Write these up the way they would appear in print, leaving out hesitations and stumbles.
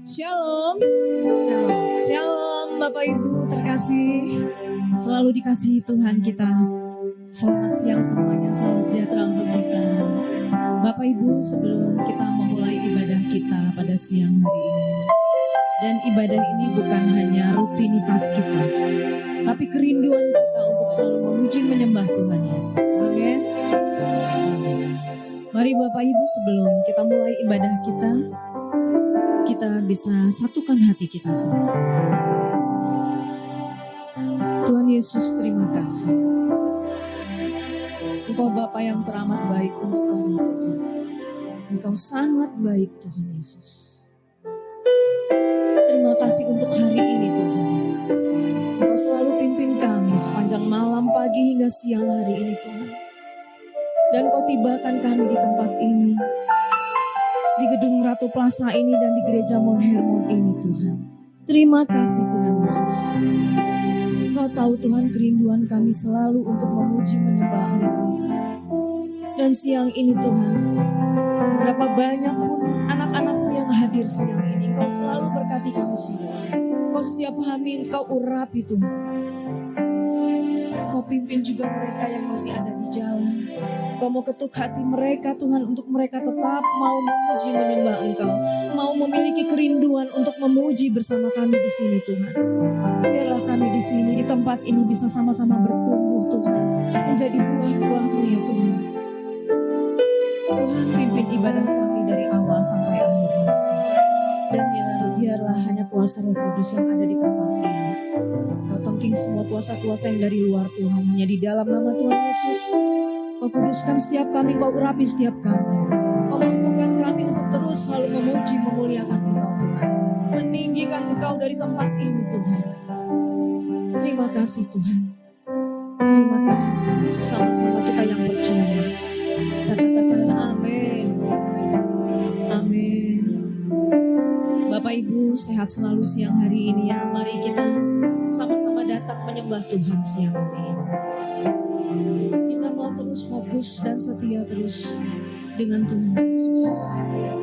Shalom, Shalom. shalom Bapak Ibu terkasih. Selalu dikasihi Tuhan kita. Selamat siang semuanya, salam sejahtera untuk kita. Bapak Ibu, sebelum kita memulai ibadah kita pada siang hari ini. Dan ibadah ini bukan hanya rutinitas kita, tapi kerinduan kita untuk selalu memuji menyembah Tuhan Yesus. Amin. Mari Bapak Ibu, sebelum kita mulai ibadah kita bisa satukan hati kita semua. Tuhan Yesus, terima kasih. Engkau Bapa yang teramat baik untuk kami, Tuhan. Engkau sangat baik, Tuhan Yesus. Terima kasih untuk hari ini, Tuhan. Engkau selalu pimpin kami sepanjang malam, pagi hingga siang hari ini, Tuhan. Dan Kau tibakan kami di tempat ini, di gedung Ratu Plaza ini dan di gereja Mount Hermon ini, Tuhan. Terima kasih Tuhan Yesus. Engkau tahu Tuhan kerinduan kami selalu untuk memuji menyembah Engkau. Dan siang ini Tuhan, berapa banyak pun anak-anak-Mu yang hadir siang ini, Engkau selalu berkati kami semua. Engkau setiap kami Engkau urapi Tuhan. Engkau pimpin juga mereka yang masih ada di jalan. Kau mau ketuk hati mereka Tuhan untuk mereka tetap mau memuji menyembah Engkau. Mau memiliki kerinduan untuk memuji bersama kami di sini Tuhan. Biarlah kami di sini di tempat ini bisa sama-sama bertumbuh Tuhan. Menjadi buah-buah-Mu ya Tuhan. Tuhan pimpin ibadah kami dari awal sampai akhir nanti. Dan ya biarlah hanya kuasa Roh Kudus yang ada di tempat ini. Kau tongking semua kuasa-kuasa yang dari luar Tuhan. Hanya di dalam nama Tuhan Yesus. Kau kuduskan setiap kami, Kau urapi setiap kami. Kau mampukan kami untuk terus selalu memuji, memuliakan Engkau Tuhan. Meninggikan Engkau dari tempat ini Tuhan. Terima kasih Tuhan. Terima kasih Yesus, sama-sama kita yang percaya. Kita katakan amin. Amin. Bapak Ibu sehat selalu siang hari ini ya. Mari kita sama-sama datang menyembah Tuhan siang hari ini. Kita mau terus fokus dan setia terus dengan Tuhan Yesus.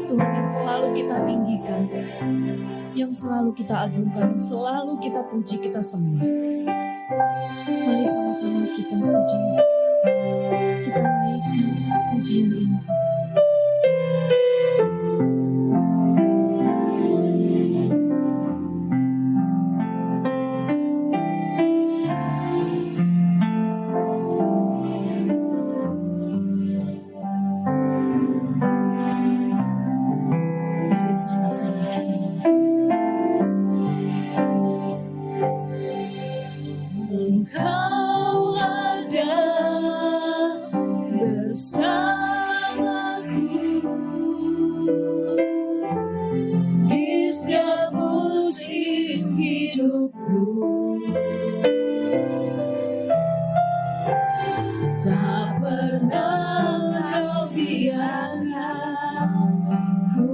Tuhan yang selalu kita tinggikan, yang selalu kita agungkan, yang selalu kita puji, kita sembah. Mari sama-sama kita puji, kita naikkan pujian ini. Sama-sama kita naikkan. Engkau ada bersamaku di setiap musim hidupku. Tak pernah Kau biarkan ku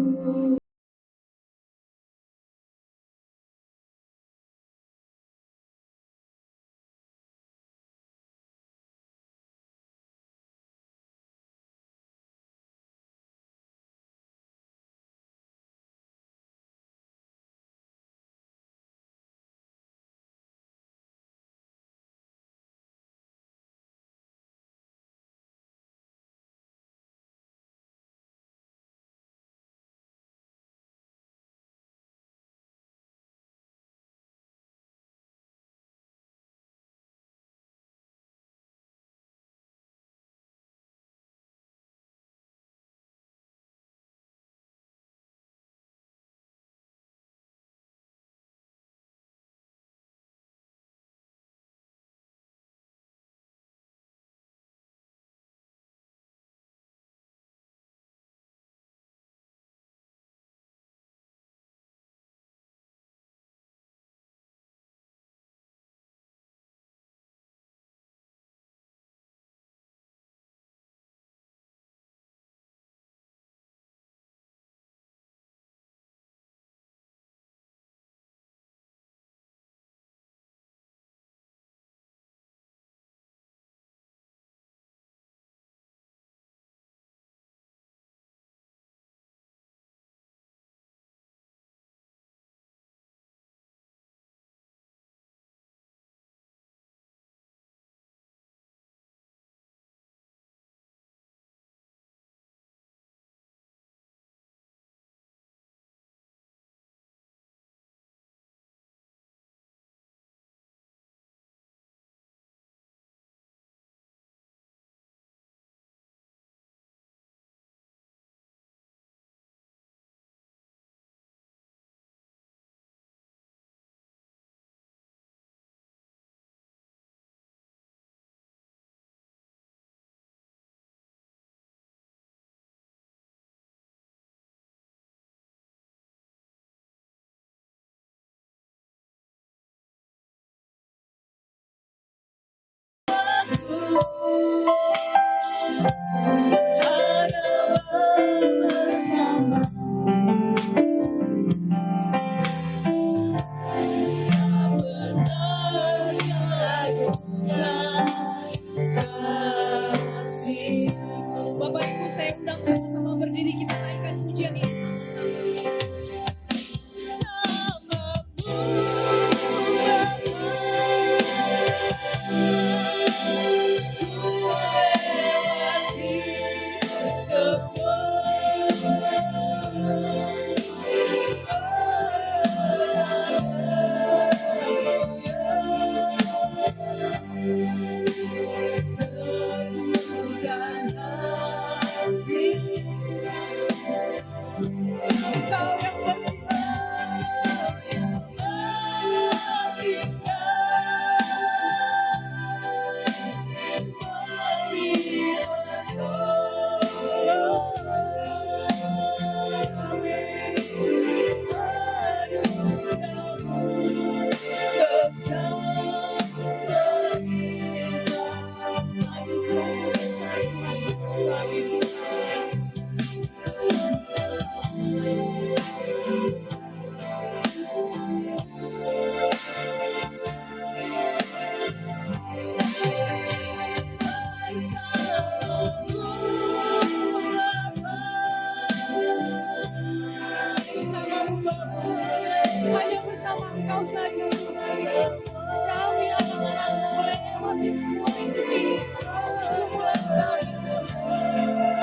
Hanya bersama Engkau saja Tuhan. Kami anak-anakmu melewati semua hidup ini, semua pergumulan kami.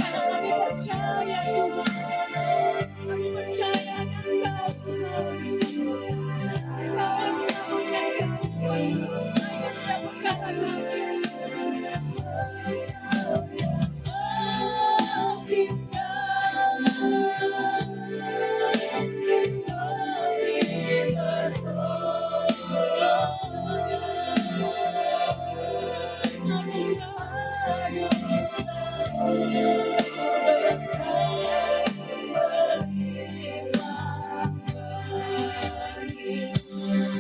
Karena kami percaya Tuhan. Kami percaya akan Engkau Tuhan. Kau yang selamatkan kami, Kau yang selesaikan setiap perkara kami.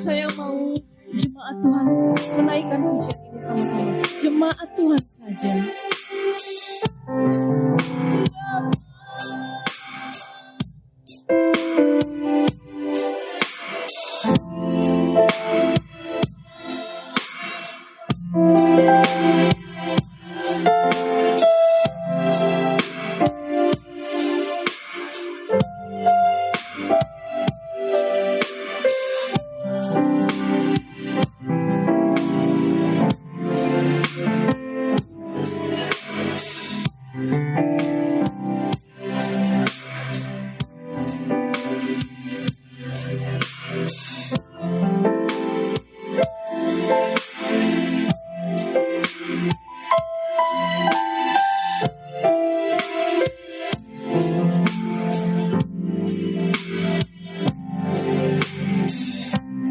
Saya mau jemaat Tuhan menaikkan pujian ini sama-sama. Jemaat Tuhan saja.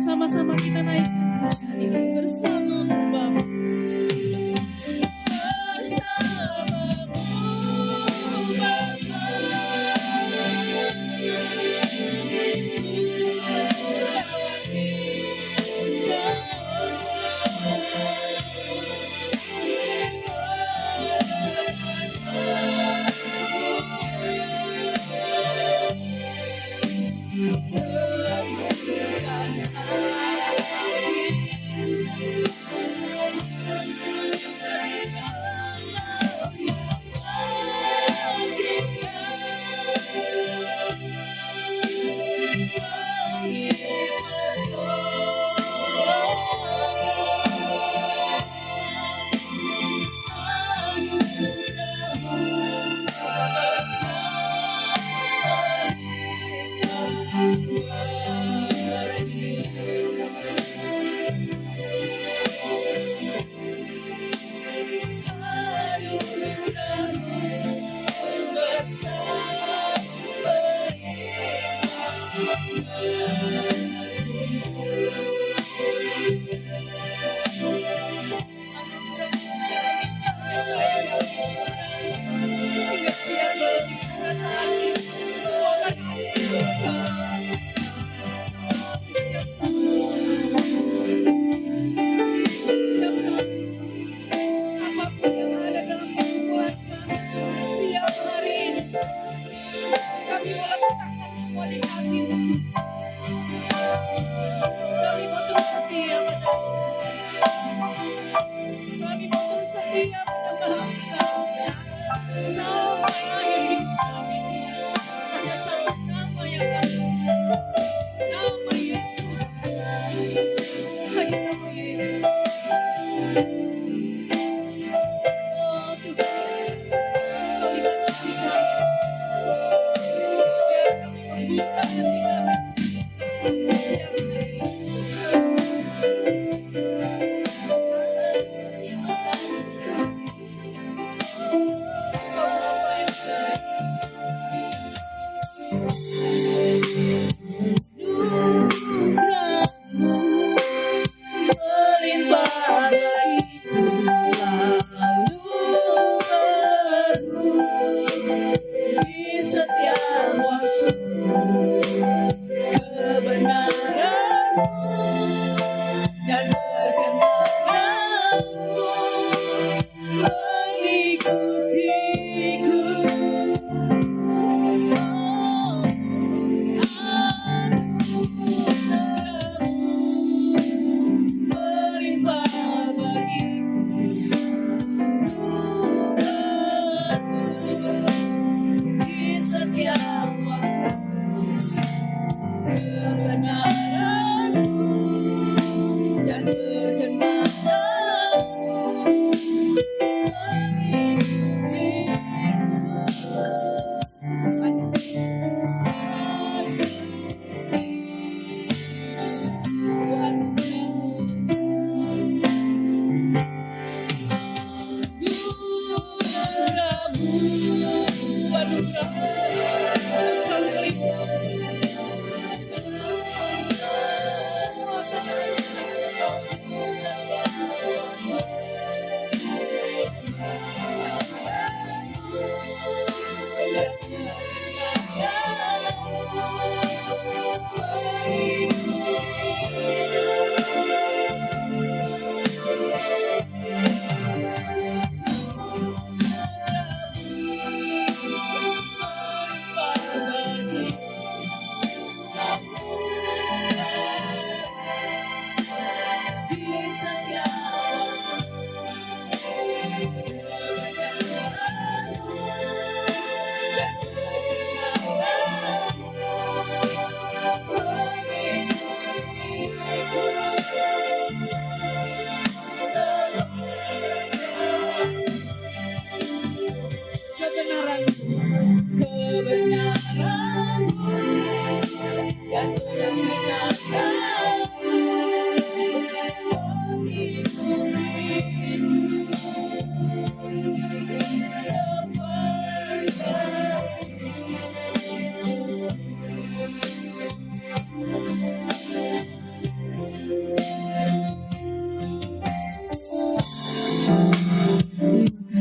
Sama-sama kita naikkan pujian ini bersamamu Bapa. Kami meletakkan semua di hati-Mu.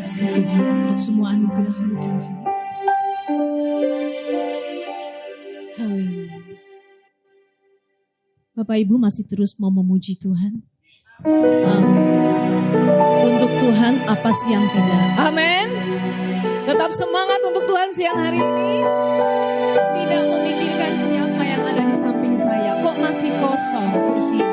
kasih Tuhan untuk semua anugerah-Mu Tuhan. Haleluya. Bapak Ibu masih terus mau memuji Tuhan? Amin. Untuk Tuhan apa sih yang tidak? Amin. Tetap semangat untuk Tuhan siang hari ini. Tidak memikirkan siapa yang ada di samping saya. Kok masih kosong kursinya?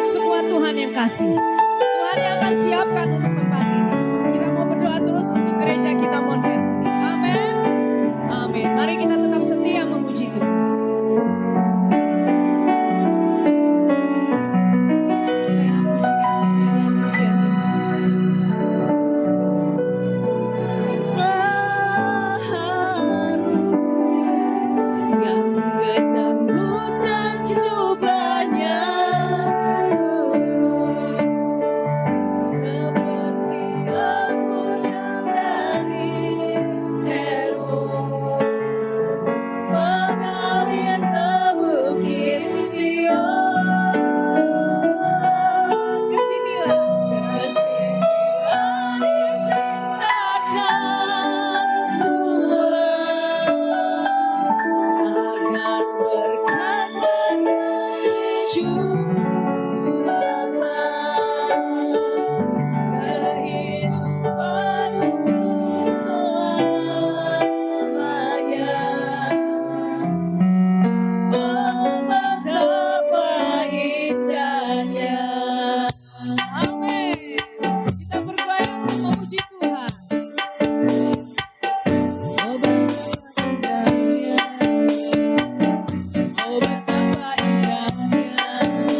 Semua Tuhan yang kasih. Tuhan yang akan siapkan untuk tempat ini. Kita mau berdoa terus untuk gereja kita Mount Harmony. Amin. Amin. Mari kita tetap setia memuji Tuhan. Kita yang pujikan, nyanyian pujian Tuhan. Baharu yang kecanggut dan jubahnya turun seperti anggur yang dari Hermon mengalir ke bukit Sion. Kesinilah diperintahkan Tuhan agar berkat mencurahkan kehidupan untuk selamanya. Betapa indahnya. Amin. Kita berdoa untuk memuji Tuhan. Oh betapa indahnya. Oh betapa indahnya.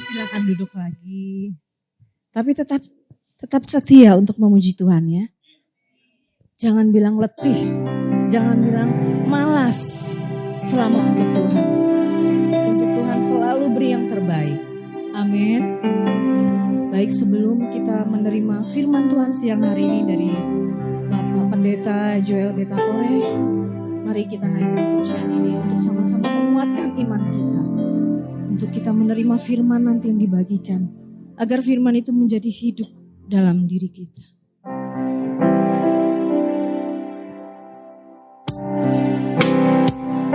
silakan duduk lagi. Tapi tetap setia untuk memuji Tuhan ya. Jangan bilang letih, jangan bilang malas selama untuk Tuhan. Untuk Tuhan selalu beri yang terbaik. Amin. Baik, sebelum kita menerima firman Tuhan siang hari ini dari Bapak Pendeta Joel Betakore, mari kita naikkan pujian ini untuk sama-sama menguatkan iman kita. Untuk kita menerima firman nanti yang dibagikan. Agar firman itu menjadi hidup dalam diri kita.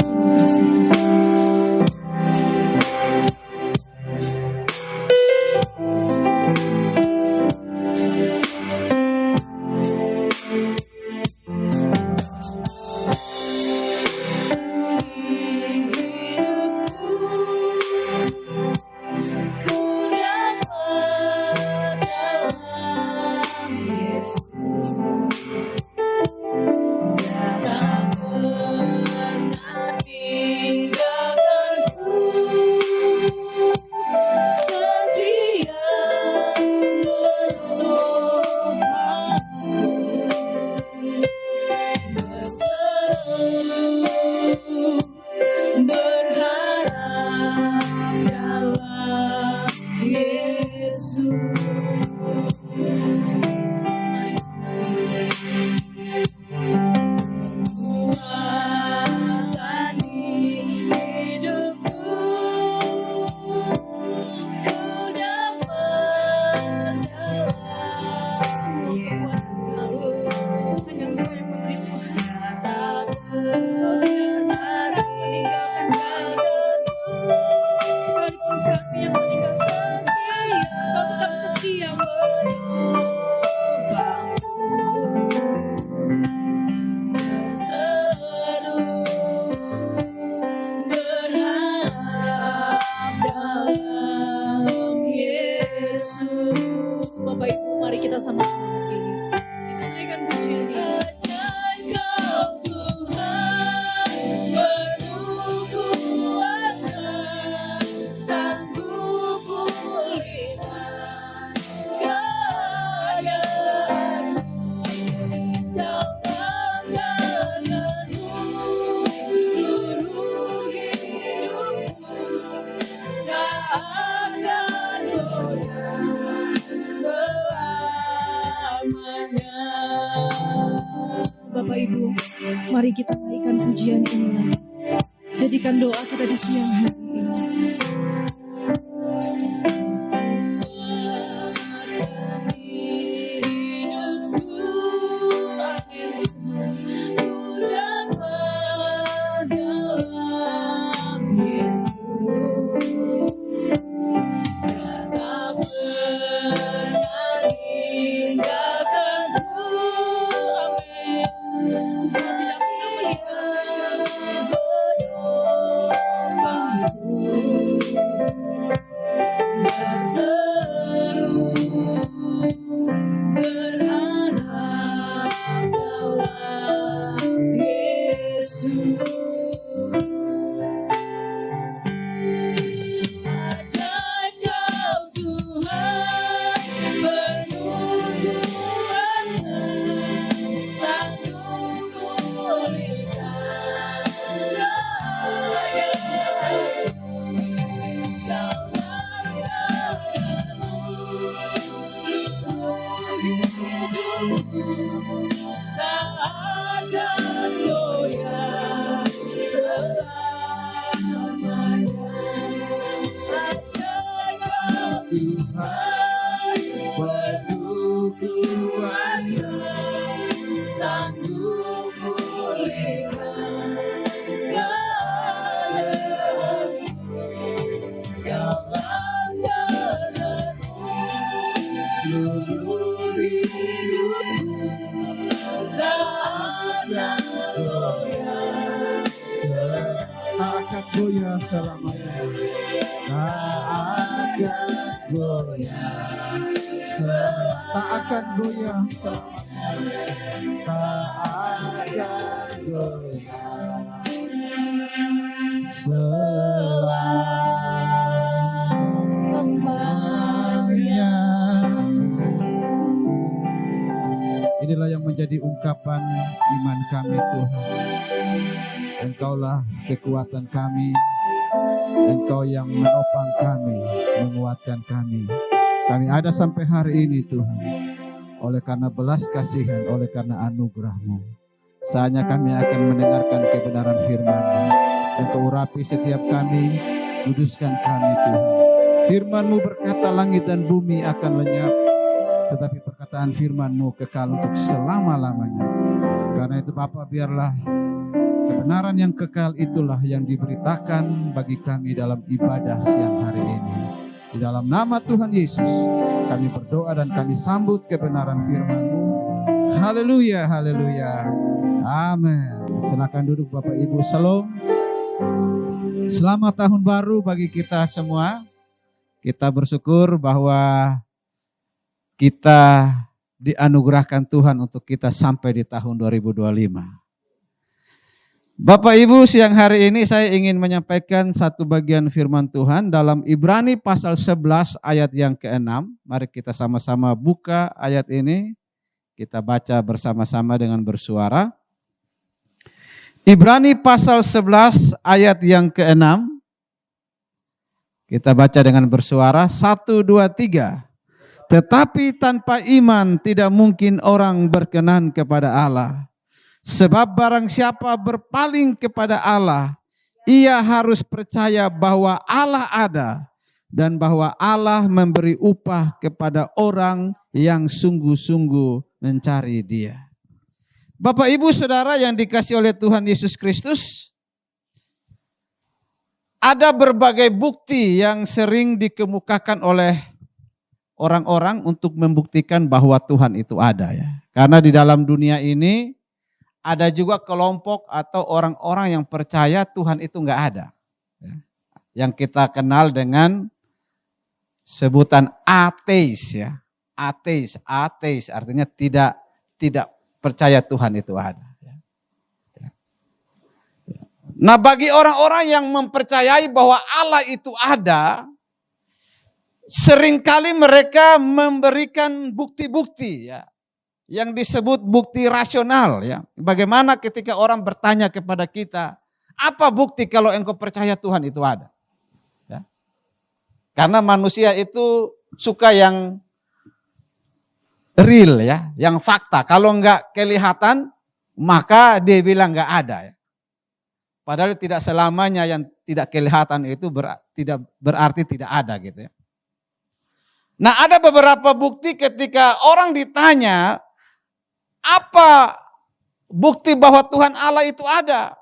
Terima kasih Tuhan Yesus. Bapak Ibu, mari kita naikkan pujian ini lagi. Jadikan doa kita di siang hari ini. Goyah selamanya, tak akan goyah selamanya, tak akan goyah selamanya, tak akan goyah selamanya. kesiapan iman kami Tuhan. Engkaulah kekuatan kami, Engkau yang menopang kami, menguatkan kami. Kami ada sampai hari ini Tuhan, oleh karena belas kasihan, oleh karena anugerah-Mu. Saatnya kami akan mendengarkan kebenaran firman-Mu. Engkau urapi setiap kami, kuduskan kami Tuhan. Firman-Mu berkata langit dan bumi akan lenyap, tetapi perkataan firman-Mu kekal untuk selama-lamanya. Karena itu Bapa, biarlah kebenaran yang kekal itulah yang diberitakan bagi kami dalam ibadah siang hari ini. Di dalam nama Tuhan Yesus kami berdoa dan kami sambut kebenaran firman-Mu. Haleluya, haleluya. Amin. Silakan duduk Bapak Ibu. Shalom. Selamat tahun baru bagi kita semua. Kita bersyukur bahwa kita dianugerahkan Tuhan untuk kita sampai di tahun 2025. Bapak Ibu, siang hari ini saya ingin menyampaikan satu bagian firman Tuhan dalam Ibrani pasal 11 ayat yang ke-6. Mari kita sama-sama buka ayat ini. Kita baca bersama-sama dengan bersuara. Ibrani pasal 11 ayat yang ke-6. Kita baca dengan bersuara. 1, 2, 3. Tetapi tanpa iman tidak mungkin orang berkenan kepada Allah. Sebab barang siapa berpaling kepada Allah, ia harus percaya bahwa Allah ada dan bahwa Allah memberi upah kepada orang yang sungguh-sungguh mencari Dia. Bapak Ibu Saudara yang dikasihi oleh Tuhan Yesus Kristus, ada berbagai bukti yang sering dikemukakan oleh orang-orang untuk membuktikan bahwa Tuhan itu ada ya. Karena di dalam dunia ini ada juga kelompok atau orang-orang yang percaya Tuhan itu enggak ada. Ya. Yang kita kenal dengan sebutan ateis ya. Ateis artinya tidak percaya Tuhan itu ada. Ya. Ya. Ya. Nah, bagi orang-orang yang mempercayai bahwa Allah itu ada, seringkali mereka memberikan bukti-bukti ya, yang disebut bukti rasional ya. Bagaimana ketika orang bertanya kepada kita, apa bukti kalau engkau percaya Tuhan itu ada? Ya. Karena manusia itu suka yang real ya, yang fakta. Kalau enggak kelihatan, maka dia bilang enggak ada ya. Padahal tidak selamanya yang tidak kelihatan itu tidak berarti tidak ada gitu ya. Nah, ada beberapa bukti ketika orang ditanya, apa bukti bahwa Tuhan Allah itu ada?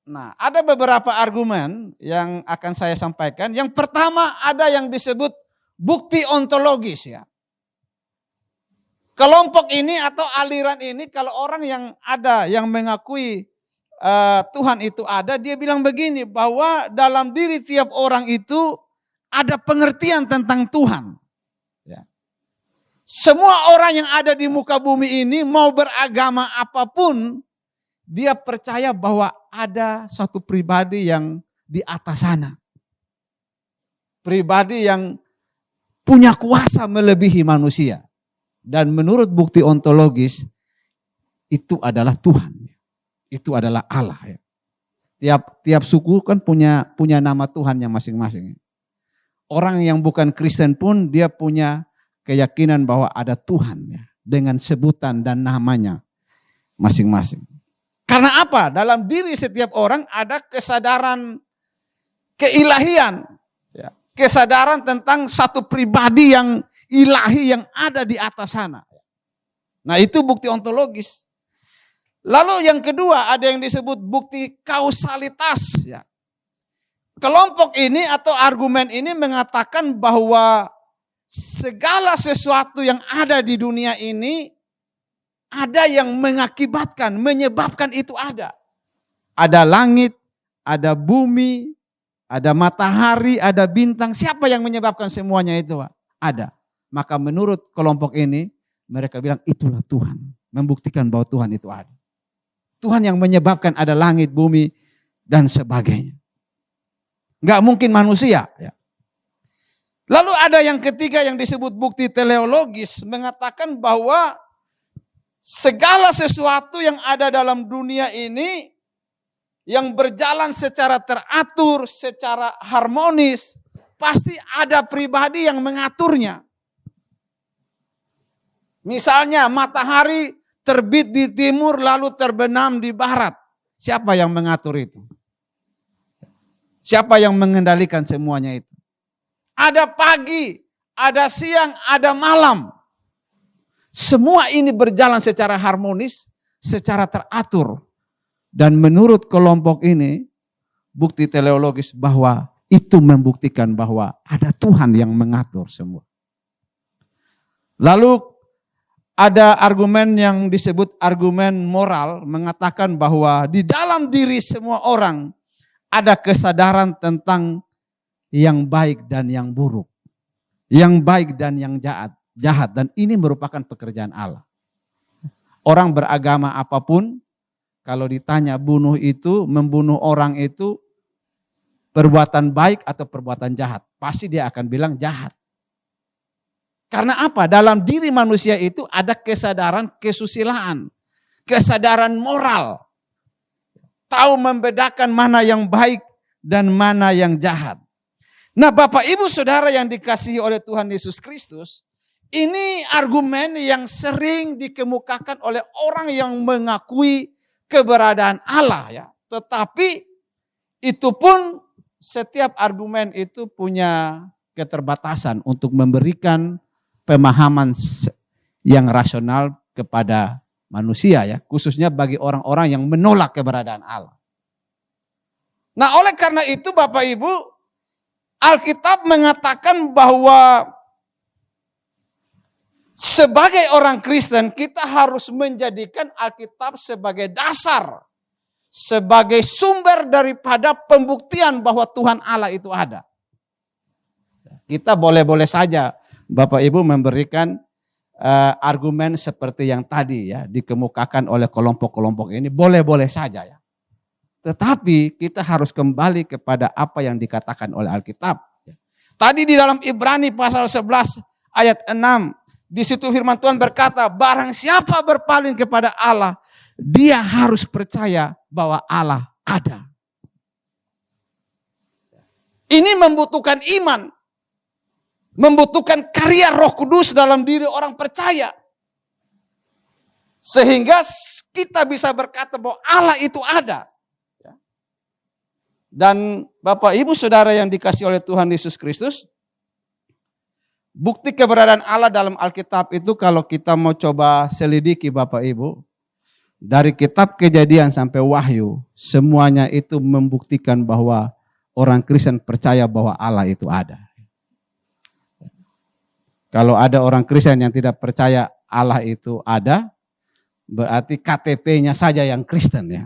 Nah, ada beberapa argumen yang akan saya sampaikan. Yang pertama ada yang disebut bukti ontologis ya. Kelompok ini atau aliran ini kalau orang yang ada yang mengakui Tuhan itu ada, dia bilang begini, bahwa dalam diri tiap orang itu ada pengertian tentang Tuhan. Ya. Semua orang yang ada di muka bumi ini mau beragama apapun, dia percaya bahwa ada suatu pribadi yang di atas sana. Pribadi yang punya kuasa melebihi manusia. Dan menurut bukti ontologis, itu adalah Tuhan. Itu adalah Allah. Ya. Tiap suku kan punya nama Tuhannya masing-masing. Orang yang bukan Kristen pun dia punya keyakinan bahwa ada Tuhan. Ya, dengan sebutan dan namanya masing-masing. Karena apa? Dalam diri setiap orang ada kesadaran keilahian. Ya, kesadaran tentang satu pribadi yang ilahi yang ada di atas sana. Nah, itu bukti ontologis. Lalu yang kedua ada yang disebut bukti kausalitas. Ya. Kelompok ini atau argumen ini mengatakan bahwa segala sesuatu yang ada di dunia ini ada yang mengakibatkan, menyebabkan itu ada. Ada langit, ada bumi, ada matahari, ada bintang. Siapa yang menyebabkan semuanya itu? Ada. Maka menurut kelompok ini, mereka bilang itulah Tuhan. Membuktikan bahwa Tuhan itu ada. Tuhan yang menyebabkan ada langit, bumi, dan sebagainya. Enggak mungkin manusia. Ya. Lalu ada yang ketiga yang disebut bukti teleologis. Mengatakan bahwa segala sesuatu yang ada dalam dunia ini yang berjalan secara teratur, secara harmonis, pasti ada pribadi yang mengaturnya. Misalnya matahari terbit di timur lalu terbenam di barat. Siapa yang mengatur itu? Siapa yang mengendalikan semuanya itu? Ada pagi, ada siang, ada malam. Semua ini berjalan secara harmonis, secara teratur. Dan menurut kelompok ini, bukti teleologis bahwa itu membuktikan bahwa ada Tuhan yang mengatur semua. Lalu ada argumen yang disebut argumen moral, mengatakan bahwa di dalam diri semua orang ada kesadaran tentang yang baik dan yang buruk. Yang baik dan yang jahat. Dan ini merupakan pekerjaan Allah. Orang beragama apapun, kalau ditanya bunuh itu, membunuh orang itu perbuatan baik atau perbuatan jahat, pasti dia akan bilang jahat. Karena apa? Dalam diri manusia itu ada kesadaran kesusilaan, kesadaran moral. Tahu membedakan mana yang baik dan mana yang jahat. Nah, Bapak Ibu Saudara yang dikasihi oleh Tuhan Yesus Kristus, ini argumen yang sering dikemukakan oleh orang yang mengakui keberadaan Allah ya. Tetapi itu pun setiap argumen itu punya keterbatasan untuk memberikan pemahaman yang rasional kepada manusia ya, khususnya bagi orang-orang yang menolak keberadaan Allah. Nah, oleh karena itu Bapak Ibu, Alkitab mengatakan bahwa sebagai orang Kristen kita harus menjadikan Alkitab sebagai dasar, sebagai sumber daripada pembuktian bahwa Tuhan Allah itu ada. Kita boleh-boleh saja Bapak Ibu memberikan argumen seperti yang tadi ya dikemukakan oleh kelompok-kelompok ini, boleh-boleh saja ya. Tetapi kita harus kembali kepada apa yang dikatakan oleh Alkitab. Tadi di dalam Ibrani pasal 11 ayat 6, di situ firman Tuhan berkata, barang siapa berpaling kepada Allah, dia harus percaya bahwa Allah ada. Ini membutuhkan iman, membutuhkan karya Roh Kudus dalam diri orang percaya. Sehingga kita bisa berkata bahwa Allah itu ada. Dan Bapak Ibu Saudara yang dikasihi oleh Tuhan Yesus Kristus, bukti keberadaan Allah dalam Alkitab itu kalau kita mau coba selidiki Bapak Ibu, dari kitab Kejadian sampai Wahyu, semuanya itu membuktikan bahwa orang Kristen percaya bahwa Allah itu ada. Kalau ada orang Kristen yang tidak percaya Allah itu ada, berarti KTP-nya saja yang Kristen ya.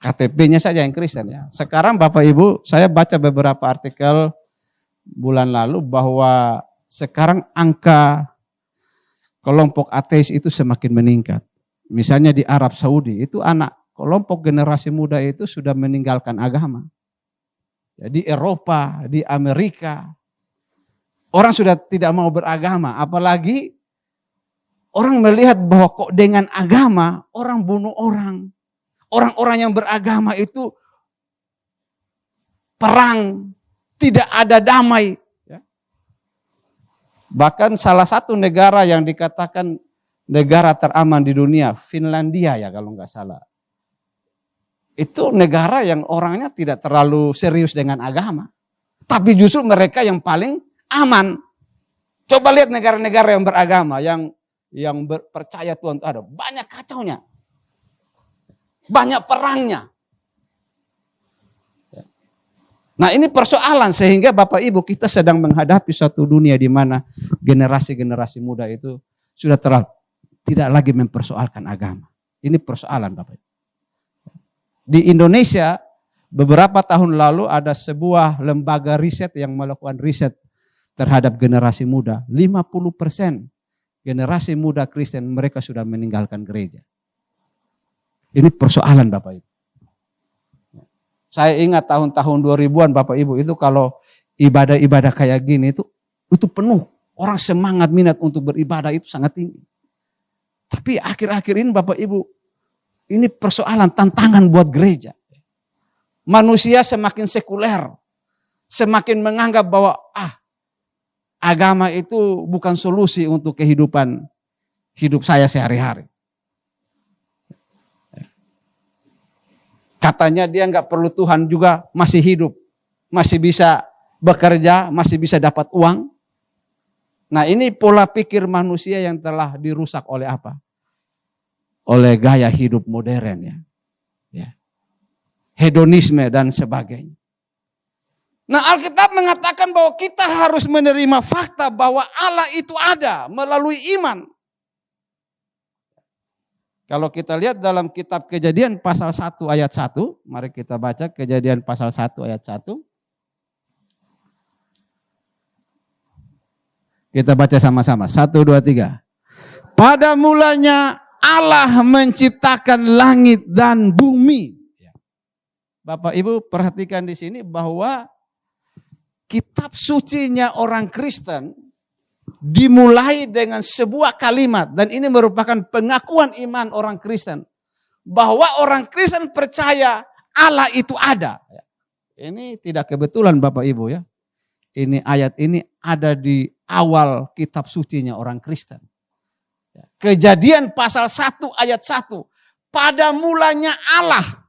KTP-nya saja yang Kristen ya. Sekarang Bapak Ibu, saya baca beberapa artikel bulan lalu bahwa sekarang angka kelompok ateis itu semakin meningkat. Misalnya di Arab Saudi, itu anak kelompok generasi muda itu sudah meninggalkan agama. Di Eropa, di Amerika, orang sudah tidak mau beragama. Apalagi orang melihat bahwa kok dengan agama, orang bunuh orang. Orang-orang yang beragama itu perang, tidak ada damai. Bahkan salah satu negara yang dikatakan negara teraman di dunia, Finlandia ya kalau nggak salah. Itu negara yang orangnya tidak terlalu serius dengan agama. Tapi justru mereka yang paling aman. Coba lihat negara-negara yang beragama, yang percaya Tuhan itu ada. Banyak kacaunya. Banyak perangnya. Nah ini persoalan sehingga Bapak Ibu kita sedang menghadapi suatu dunia di mana generasi-generasi muda itu sudah tidak lagi mempersoalkan agama. Ini persoalan Bapak Ibu. Di Indonesia beberapa tahun lalu ada sebuah lembaga riset yang melakukan riset terhadap generasi muda. 50% generasi muda Kristen mereka sudah meninggalkan gereja. Ini persoalan Bapak Ibu. Saya ingat tahun-tahun 2000-an Bapak Ibu itu kalau ibadah-ibadah kayak gini itu penuh. Orang semangat minat untuk beribadah itu sangat tinggi. Tapi akhir-akhir ini Bapak Ibu, ini persoalan tantangan buat gereja. Manusia semakin sekuler, semakin menganggap bahwa agama itu bukan solusi untuk kehidupan hidup saya sehari-hari. Katanya dia nggak perlu Tuhan juga, masih hidup, masih bisa bekerja, masih bisa dapat uang. Nah, ini pola pikir manusia yang telah dirusak oleh apa? Oleh gaya hidup modern ya. Hedonisme dan sebagainya. Nah, Alkitab mengatakan bahwa kita harus menerima fakta bahwa Allah itu ada melalui iman. Kalau kita lihat dalam kitab Kejadian pasal 1 ayat 1, mari kita baca Kejadian pasal 1 ayat 1. Kita baca sama-sama. 1, 2, 3. Pada mulanya Allah menciptakan langit dan bumi. Bapak Ibu perhatikan di sini bahwa kitab sucinya orang Kristen dimulai dengan sebuah kalimat. Dan ini merupakan pengakuan iman orang Kristen. Bahwa orang Kristen percaya Allah itu ada. Ini tidak kebetulan Bapak Ibu ya. Ini ayat ini ada di awal kitab sucinya orang Kristen. Kejadian pasal 1 ayat 1. Pada mulanya Allah.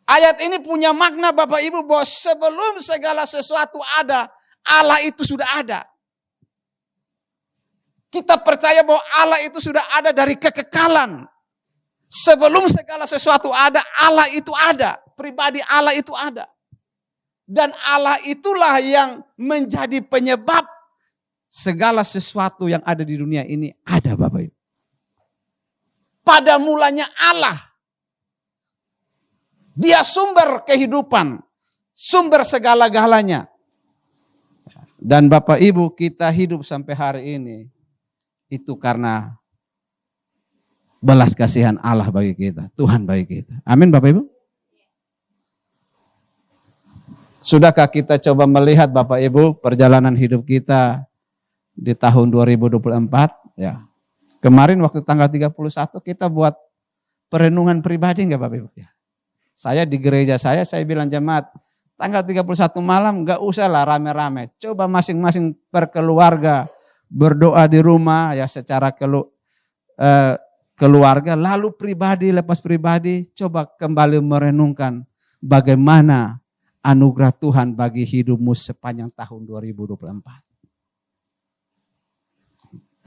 Ayat ini punya makna Bapak Ibu bahwa sebelum segala sesuatu ada, Allah itu sudah ada. Kita percaya bahwa Allah itu sudah ada dari kekekalan. Sebelum segala sesuatu ada, Allah itu ada. Pribadi Allah itu ada. Dan Allah itulah yang menjadi penyebab segala sesuatu yang ada di dunia ini ada Bapak Ibu. Pada mulanya Allah. Dia sumber kehidupan. Sumber segala-galanya. Dan Bapak Ibu kita hidup sampai hari ini. Itu karena belas kasihan Allah bagi kita. Tuhan bagi kita. Amin Bapak Ibu. Sudahkah kita coba melihat Bapak Ibu perjalanan hidup kita di tahun 2024? Ya. Kemarin waktu tanggal 31 kita buat perenungan pribadi enggak Bapak Ibu? Ya. Saya di gereja saya bilang jemaat, tanggal 31 malam enggak usah lah rame-rame. Coba masing-masing per keluarga berdoa di rumah ya secara keluarga. Lalu pribadi, lepas pribadi coba kembali merenungkan bagaimana anugerah Tuhan bagi hidupmu sepanjang tahun 2024.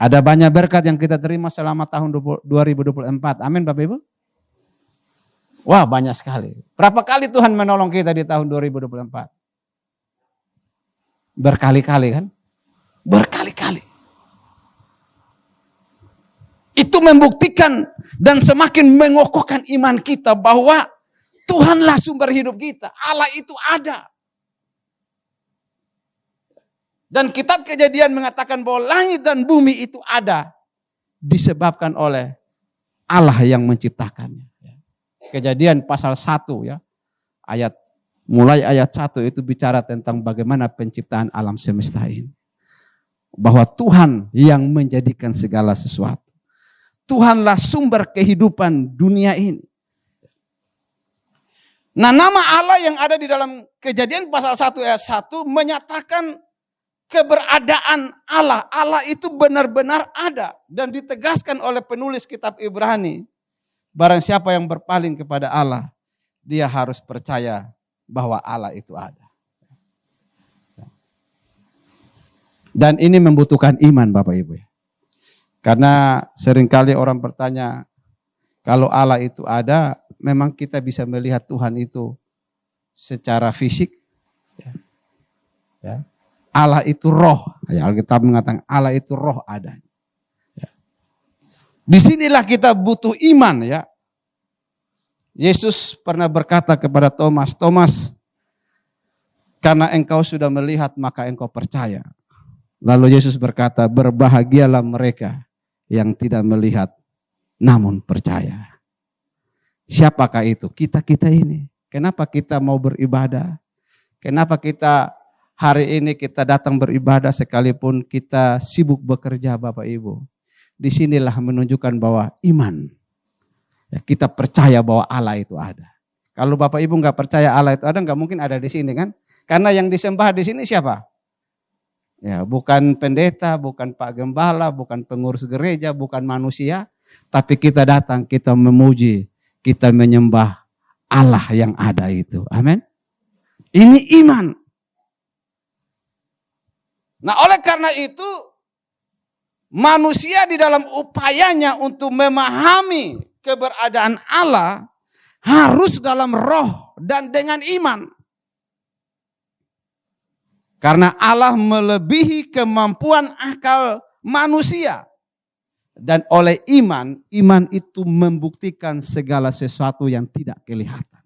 Ada banyak berkat yang kita terima selama tahun 2024. Amin Bapak Ibu. Wah banyak sekali. Berapa kali Tuhan menolong kita di tahun 2024? Berkali-kali kan? Berkali-kali. Itu membuktikan dan semakin mengokohkan iman kita bahwa Tuhanlah sumber hidup kita. Allah itu ada. Dan kitab Kejadian mengatakan bahwa langit dan bumi itu ada. Disebabkan oleh Allah yang menciptakannya. Kejadian pasal 1 ya. Mulai ayat 1 itu bicara tentang bagaimana penciptaan alam semesta ini. Bahwa Tuhan yang menjadikan segala sesuatu. Tuhanlah sumber kehidupan dunia ini. Nah nama Allah yang ada di dalam Kejadian pasal 1 ayat 1 menyatakan keberadaan Allah. Allah itu benar-benar ada dan ditegaskan oleh penulis kitab Ibrani. Barang siapa yang berpaling kepada Allah, dia harus percaya bahwa Allah itu ada. Dan ini membutuhkan iman Bapak Ibu. Karena seringkali orang bertanya, kalau Allah itu ada, memang kita bisa melihat Tuhan itu secara fisik. Ya. Allah itu roh. Ya, Alkitab mengatakan Allah itu roh ada. Ya. Disinilah kita butuh iman ya. Yesus pernah berkata kepada Thomas, Thomas, karena engkau sudah melihat maka engkau percaya. Lalu Yesus berkata, berbahagialah mereka yang tidak melihat namun percaya. Siapakah itu? Kita ini. Kenapa kita mau beribadah? Kenapa kita hari ini kita datang beribadah sekalipun kita sibuk bekerja Bapak Ibu. disinilah menunjukkan bahwa iman. Ya, kita percaya bahwa Allah itu ada. Kalau Bapak Ibu nggak percaya Allah itu ada, nggak mungkin ada di sini kan? Karena yang disembah di sini siapa? Ya, bukan pendeta, bukan Pak Gembala, bukan pengurus gereja, bukan manusia, tapi kita datang, kita memuji, kita menyembah Allah yang ada itu. Amin. Ini iman. Nah, oleh karena itu manusia di dalam upayanya untuk memahami keberadaan Allah harus dalam roh dan dengan iman. Karena Allah melebihi kemampuan akal manusia. Dan oleh iman, iman itu membuktikan segala sesuatu yang tidak kelihatan.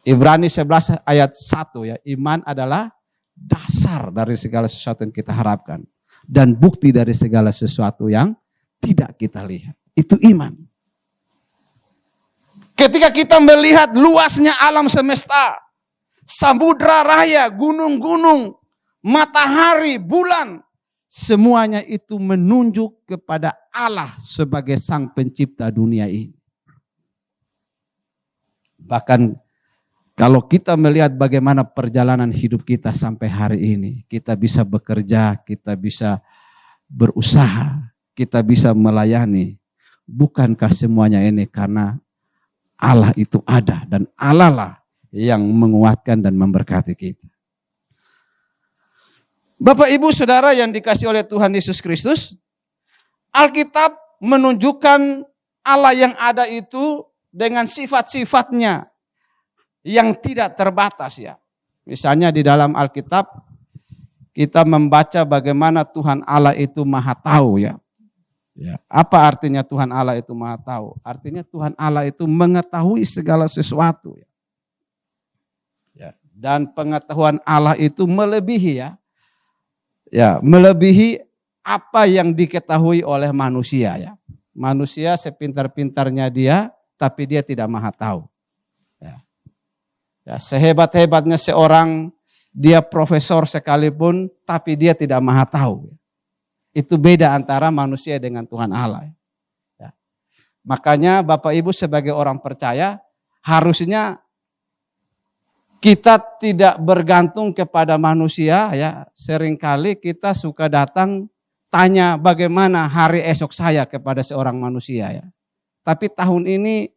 Ibrani 11 ayat 1 ya, iman adalah dasar dari segala sesuatu yang kita harapkan. Dan bukti dari segala sesuatu yang tidak kita lihat. Itu iman. Ketika kita melihat luasnya alam semesta, samudra raya, gunung-gunung, matahari, bulan, semuanya itu menunjuk kepada Allah sebagai sang pencipta dunia ini. Bahkan kalau kita melihat bagaimana perjalanan hidup kita sampai hari ini, kita bisa bekerja, kita bisa berusaha, kita bisa melayani. Bukankah semuanya ini karena Allah itu ada dan Allah lah yang menguatkan dan memberkati kita. Bapak Ibu Saudara yang dikasihi oleh Tuhan Yesus Kristus, Alkitab menunjukkan Allah yang ada itu dengan sifat-sifatnya yang tidak terbatas ya. Misalnya di dalam Alkitab kita membaca bagaimana Tuhan Allah itu Maha Tahu ya. Ya, apa artinya Tuhan Allah itu Maha Tahu? Artinya Tuhan Allah itu mengetahui segala sesuatu ya. Ya, dan pengetahuan Allah itu melebihi ya. Ya, melebihi apa yang diketahui oleh manusia ya. Manusia sepintar-pintarnya dia, tapi dia tidak Maha Tahu. Ya, sehebat-hebatnya seorang, dia profesor sekalipun, tapi dia tidak Maha Tahu. Itu beda antara manusia dengan Tuhan Allah. Ya. Makanya Bapak Ibu sebagai orang percaya, harusnya kita tidak bergantung kepada manusia. Ya. Seringkali kita suka datang tanya bagaimana hari esok saya kepada seorang manusia. Ya. Tapi tahun ini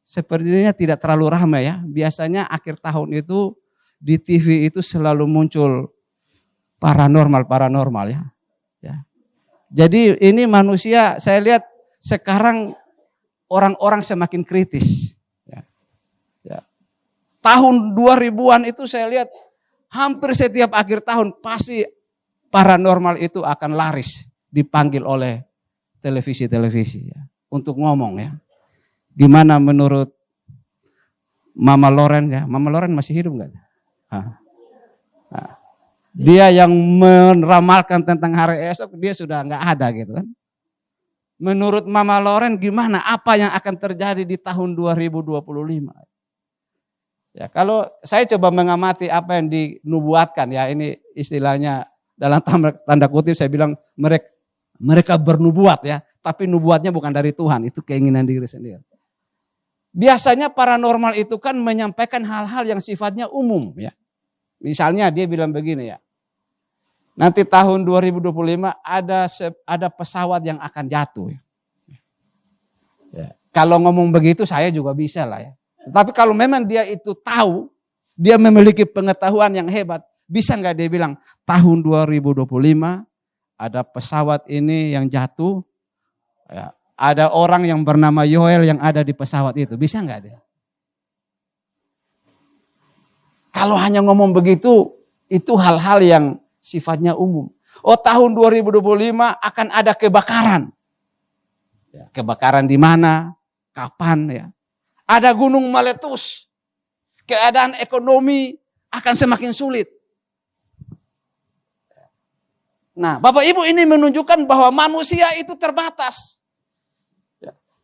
sepertinya tidak terlalu ramai ya. Biasanya akhir tahun itu di TV itu selalu muncul paranormal ya. Ya. Jadi ini manusia saya lihat sekarang orang-orang semakin kritis. Ya. Ya. Tahun 2000-an itu saya lihat hampir setiap akhir tahun pasti paranormal itu akan laris dipanggil oleh televisi-televisi ya, untuk ngomong ya. Gimana menurut Mama Loren ya? Mama Loren masih hidup enggak? Dia yang meramalkan tentang hari esok, dia sudah enggak ada gitu kan. Menurut Mama Loren gimana? Apa yang akan terjadi di tahun 2025? Ya, kalau saya coba mengamati apa yang dinubuatkan ya, ini istilahnya dalam tanda kutip saya bilang mereka bernubuat ya, tapi nubuatnya bukan dari Tuhan, itu keinginan diri sendiri. Biasanya paranormal itu kan menyampaikan hal-hal yang sifatnya umum ya. Misalnya dia bilang begini ya. Nanti tahun 2025 ada pesawat yang akan jatuh ya. Ya. Kalau ngomong begitu saya juga bisa lah ya. Tapi kalau memang dia itu tahu, dia memiliki pengetahuan yang hebat, bisa nggak dia bilang tahun 2025 ada pesawat ini yang jatuh ya. Ada orang yang bernama Yoel yang ada di pesawat itu. Bisa nggak dia? Kalau hanya ngomong begitu, itu hal-hal yang sifatnya umum. Oh tahun 2025 akan ada kebakaran. Ya, kebakaran di mana? Kapan ya? Ada gunung meletus. Keadaan ekonomi akan semakin sulit. Nah Bapak Ibu ini menunjukkan bahwa manusia itu terbatas.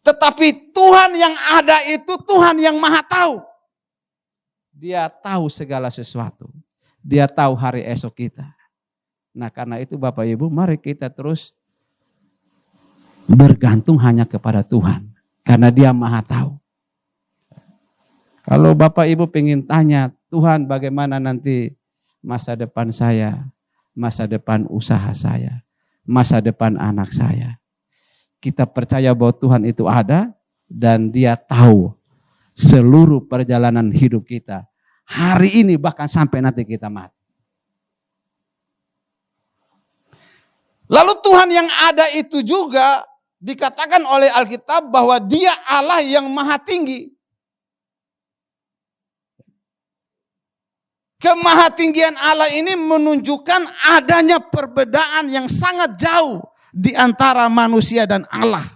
Tetapi Tuhan yang ada itu Tuhan yang Maha Tahu. Dia tahu segala sesuatu. Dia tahu hari esok kita. Nah karena itu Bapak Ibu, mari kita terus bergantung hanya kepada Tuhan. Karena Dia Maha tahu. Kalau Bapak Ibu pengen tanya, Tuhan bagaimana nanti masa depan saya, masa depan usaha saya, masa depan anak saya. Kita percaya bahwa Tuhan itu ada dan Dia tahu seluruh perjalanan hidup kita. Hari ini bahkan sampai nanti kita mati. Lalu Tuhan yang ada itu juga dikatakan oleh Alkitab bahwa Dia Allah yang maha tinggi. Kemahatinggian Allah ini menunjukkan adanya perbedaan yang sangat jauh di antara manusia dan Allah.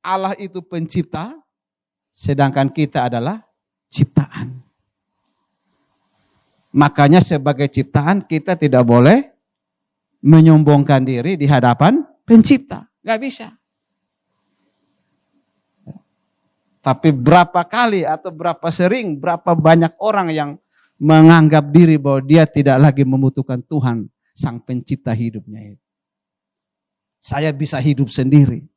Allah itu pencipta, sedangkan kita adalah ciptaan. Makanya sebagai ciptaan kita tidak boleh menyombongkan diri di hadapan pencipta. Gak bisa. Tapi berapa kali atau berapa sering, berapa banyak orang yang menganggap diri bahwa dia tidak lagi membutuhkan Tuhan, sang pencipta hidupnya itu. Saya bisa hidup sendiri.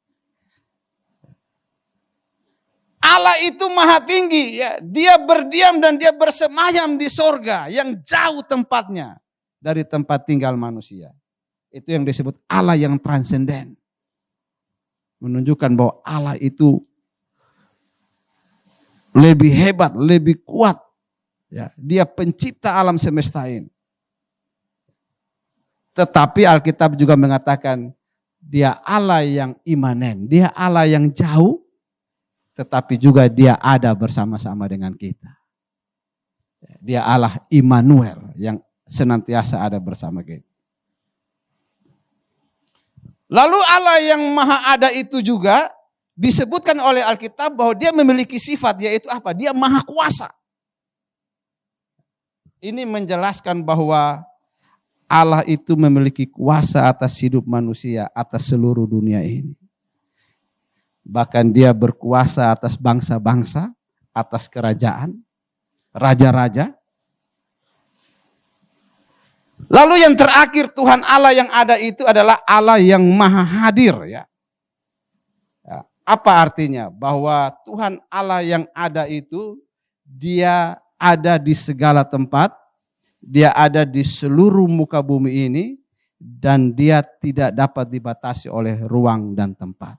Allah itu maha tinggi, ya. Dia berdiam dan Dia bersemayam di sorga yang jauh tempatnya dari tempat tinggal manusia. Itu yang disebut Allah yang transenden. Menunjukkan bahwa Allah itu lebih hebat, lebih kuat. Ya, Dia pencipta alam semesta ini. Tetapi Alkitab juga mengatakan Dia Allah yang imanen, Dia Allah yang jauh, tetapi juga Dia ada bersama-sama dengan kita. Dia Allah Immanuel yang senantiasa ada bersama kita. Lalu Allah yang maha ada itu juga disebutkan oleh Alkitab bahwa Dia memiliki sifat, yaitu apa? Dia maha kuasa. Ini menjelaskan bahwa Allah itu memiliki kuasa atas hidup manusia, atas seluruh dunia ini. Bahkan Dia berkuasa atas bangsa-bangsa, atas kerajaan, raja-raja. Lalu yang terakhir, Tuhan Allah yang ada itu adalah Allah yang maha hadir. Ya. Apa artinya? Bahwa Tuhan Allah yang ada itu, Dia ada di segala tempat, Dia ada di seluruh muka bumi ini, dan Dia tidak dapat dibatasi oleh ruang dan tempat.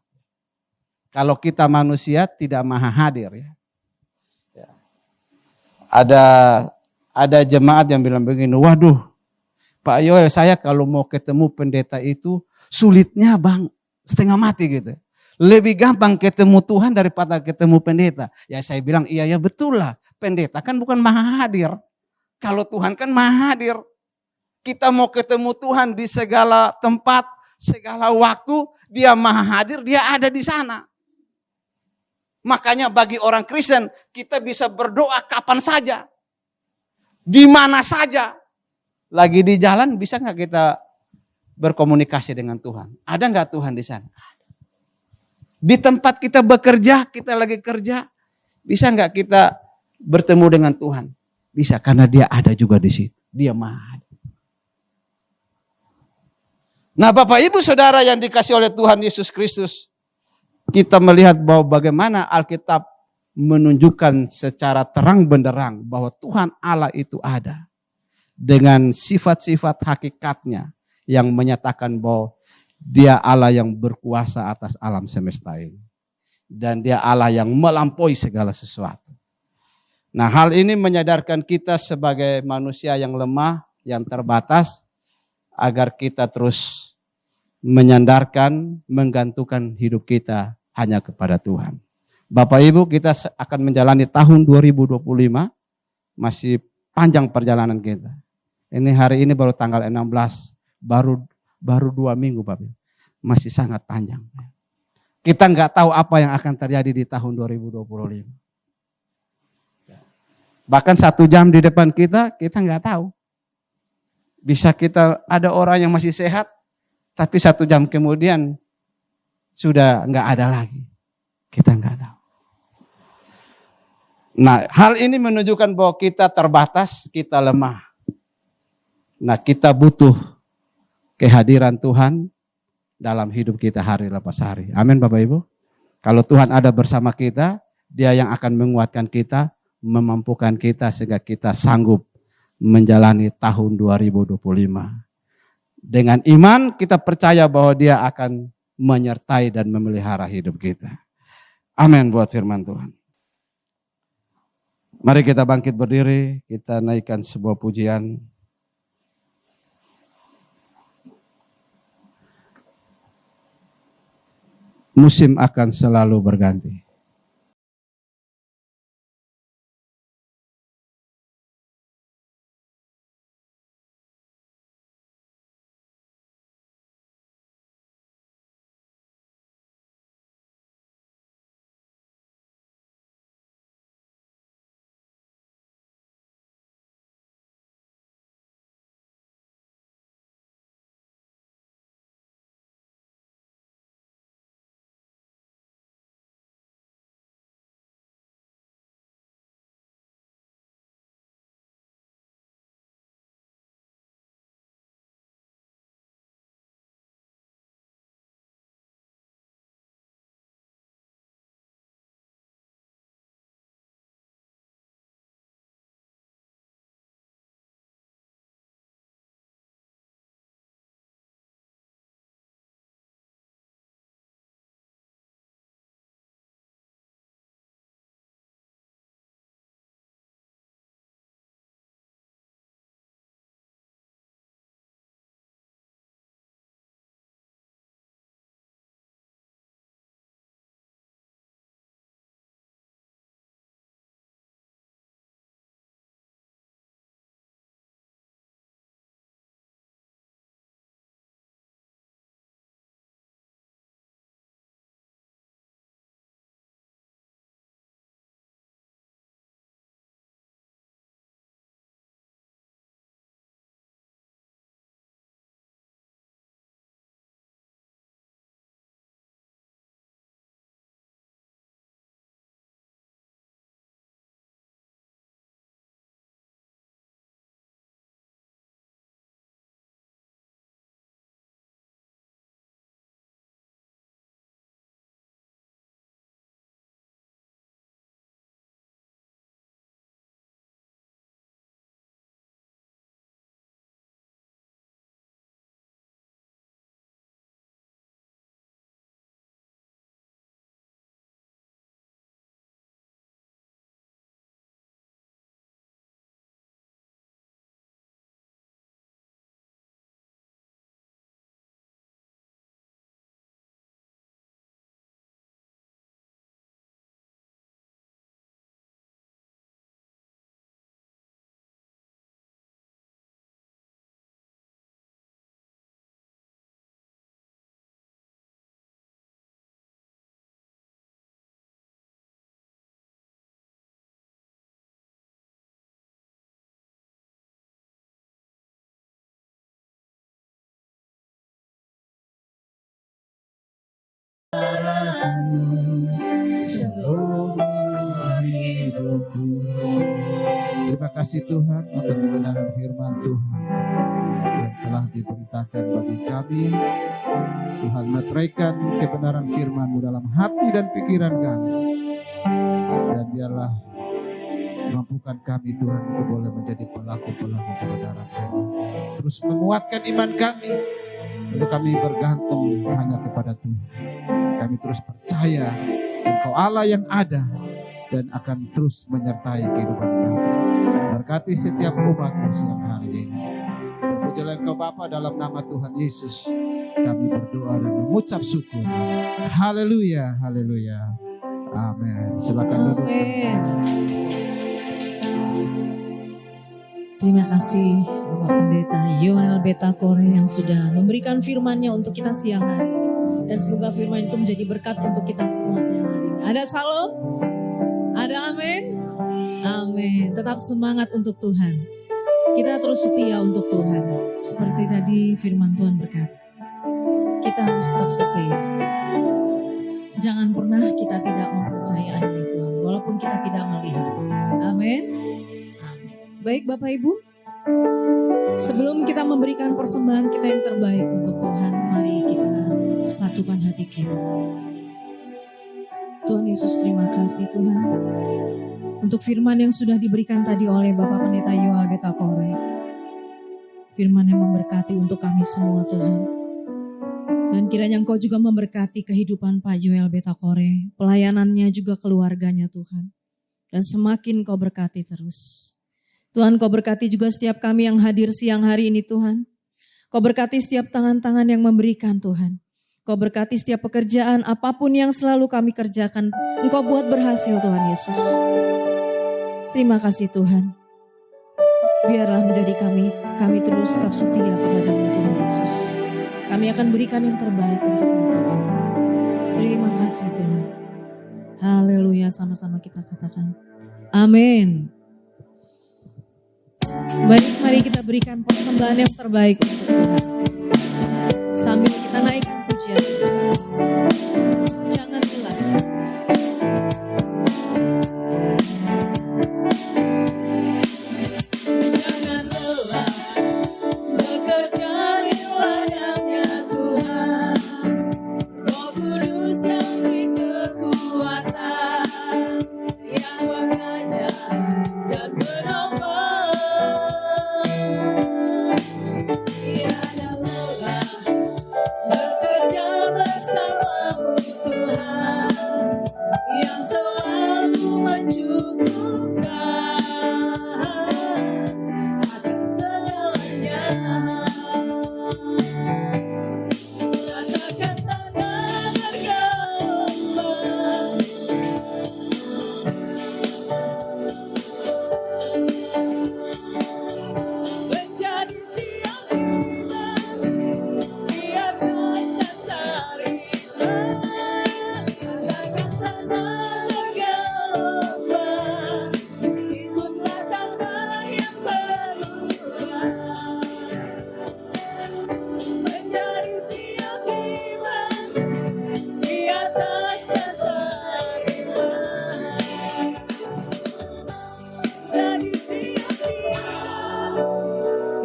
Kalau kita manusia tidak maha hadir, ya. Ada jemaat yang bilang begini, waduh Pak Yoel, saya kalau mau ketemu pendeta itu sulitnya bang, setengah mati gitu. Lebih gampang ketemu Tuhan daripada ketemu pendeta. Ya saya bilang iya ya betul lah. Pendeta kan bukan maha hadir. Kalau Tuhan kan maha hadir. Kita mau ketemu Tuhan di segala tempat, segala waktu. Dia maha hadir, Dia ada di sana. Makanya bagi orang Kristen kita bisa berdoa kapan saja. Di mana saja. Lagi di jalan bisa gak kita berkomunikasi dengan Tuhan? Ada gak Tuhan di sana? Di tempat kita bekerja, kita lagi kerja, bisa nggak kita bertemu dengan Tuhan? Bisa, karena Dia ada juga di situ. Dia maha. Nah Bapak Ibu Saudara yang dikasih oleh Tuhan Yesus Kristus, kita melihat bahwa bagaimana Alkitab menunjukkan secara terang benderang bahwa Tuhan Allah itu ada. Dengan sifat-sifat hakikatnya yang menyatakan bahwa Dia Allah yang berkuasa atas alam semesta ini. Dan Dia Allah yang melampaui segala sesuatu. Nah hal ini menyadarkan kita sebagai manusia yang lemah, yang terbatas. Agar kita terus menyandarkan, menggantungkan hidup kita hanya kepada Tuhan. Bapak Ibu, kita akan menjalani tahun 2025. Masih panjang perjalanan kita. Ini hari ini baru tanggal 16. Baru 2 minggu Bapak. Masih sangat panjang. Kita nggak tahu apa yang akan terjadi di tahun 2025. Bahkan 1 jam di depan kita nggak tahu. Bisa kita ada orang yang masih sehat, tapi 1 jam kemudian sudah nggak ada lagi. Kita nggak tahu. Nah, hal ini menunjukkan bahwa kita terbatas, kita lemah. Nah, kita butuh kehadiran Tuhan dalam hidup kita hari lepas hari. Amin Bapak Ibu. Kalau Tuhan ada bersama kita, Dia yang akan menguatkan kita, memampukan kita sehingga kita sanggup menjalani tahun 2025. Dengan iman kita percaya bahwa Dia akan menyertai dan memelihara hidup kita. Amin buat firman Tuhan. Mari kita bangkit berdiri, kita naikkan sebuah pujian. Musim akan selalu berganti. Terima kasih Tuhan untuk kebenaran firman Tuhan yang telah diberitakan bagi kami. Tuhan meteraikan kebenaran firman-Mu dalam hati dan pikiran kami. Dan biarlah mampukan kami Tuhan untuk boleh menjadi pelaku-pelaku kebenaran firman. Terus menguatkan iman kami untuk kami bergantung hanya kepada Tuhan. Kami terus percaya Engkau Allah yang ada dan akan terus menyertai kehidupan kami. Berkati setiap umat-Mu siang hari ini. Terpujilah Engkau Bapa, dalam nama Tuhan Yesus kami berdoa dan mengucap syukur. Haleluya, haleluya. Amin. Silakan duduk. Amin. Terima kasih Bapak Pendeta Yoel Betakore yang sudah memberikan firman-Nya untuk kita siang hari ini. Dan semoga firman itu menjadi berkat untuk kita semua siang hari ini. Ada salam? Ada amin? Amin. Tetap semangat untuk Tuhan. Kita terus setia untuk Tuhan. Seperti tadi firman Tuhan berkata. Kita harus tetap setia. Jangan pernah kita tidak mempercayai Tuhan. Walaupun kita tidak melihat. Amin. Amin. Baik Bapak Ibu. Sebelum kita memberikan persembahan kita yang terbaik untuk Tuhan, mari kita satukan hati kita. Tuhan Yesus, terima kasih Tuhan untuk firman yang sudah diberikan tadi oleh Bapak Pendeta Yoel Betakore. Firman yang memberkati untuk kami semua Tuhan. Dan kiranya Engkau juga memberkati kehidupan Pak Yoel Betakore, pelayanannya juga keluarganya Tuhan. Dan semakin Kau berkati terus. Tuhan, Kau berkati juga setiap kami yang hadir siang hari ini Tuhan. Kau berkati setiap tangan-tangan yang memberikan Tuhan. Kau berkati setiap pekerjaan apapun yang selalu kami kerjakan. Engkau buat berhasil Tuhan Yesus. Terima kasih Tuhan. Biarlah menjadi kami terus tetap setia kepada-Mu Tuhan Yesus. Kami akan berikan yang terbaik untuk-Mu Tuhan. Terima kasih Tuhan. Haleluya, sama-sama kita katakan. Amin. Baik, mari kita berikan persembahan yang terbaik untuk Tuhan. Sambil kita naikkan pujian kita. Jangan lelah. Jangan lelah bekerja di ladangnya Tuhan. Roh Kudus yang beri kekuatan, yang mengajar dan menopang. Tiada lelah bekerja bersamamu Tuhan, yang selalu mencukupkan akan segalanya. Rasakan tangan bergerak menjadi siap iman di atas dasar iman. Rasakan tanah bergerak, ikutlah tanah yang berubah. Menjadi siap iman di atas dasar iman. Jadi siap